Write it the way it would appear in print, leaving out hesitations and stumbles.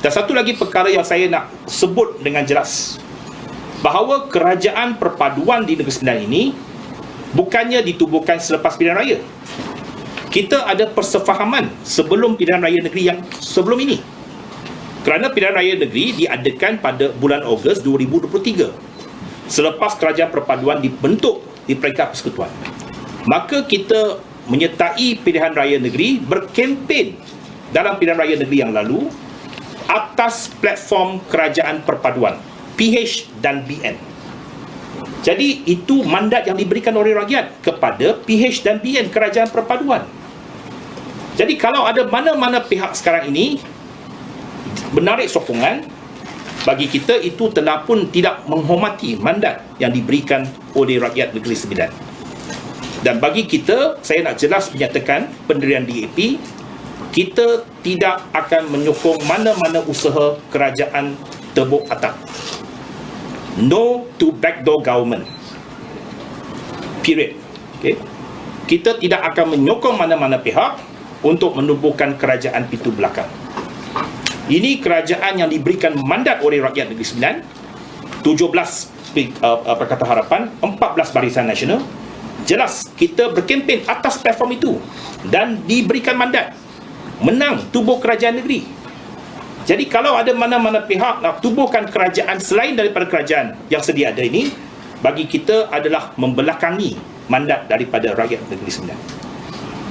Dan satu lagi perkara yang saya nak sebut dengan jelas, bahawa kerajaan perpaduan di Negeri Sembilan ini bukannya ditubuhkan selepas pilihan raya. Kita ada persefahaman sebelum pilihan raya negeri yang sebelum ini. Kerana pilihan raya negeri diadakan pada bulan Ogos 2023, selepas kerajaan perpaduan dibentuk di peringkat persekutuan. Maka kita menyertai pilihan raya negeri, berkempen dalam pilihan raya negeri yang lalu atas platform kerajaan perpaduan, PH dan BN. Jadi itu mandat yang diberikan oleh rakyat kepada PH dan BN, kerajaan perpaduan. Jadi kalau ada mana-mana pihak sekarang ini menarik sokongan, bagi kita itu telah pun tidak menghormati mandat yang diberikan oleh rakyat Negeri Sembilan. Dan bagi kita, saya nak jelas menyatakan pendirian DAP, kita tidak akan menyokong mana-mana usaha kerajaan tebuk atap. No to backdoor government. Period. Okay. Kita tidak akan menyokong mana-mana pihak untuk menubuhkan kerajaan pintu belakang. Ini kerajaan yang diberikan mandat oleh rakyat Negeri Sembilan, 17 Pakatan Harapan, 14 Barisan Nasional. Jelas kita berkempen atas platform itu dan diberikan mandat menang tubuh kerajaan negeri. Jadi kalau ada mana-mana pihak nak tubuhkan kerajaan selain daripada kerajaan yang sedia ada ini, bagi kita adalah membelakangi mandat daripada rakyat Negeri Sembilan.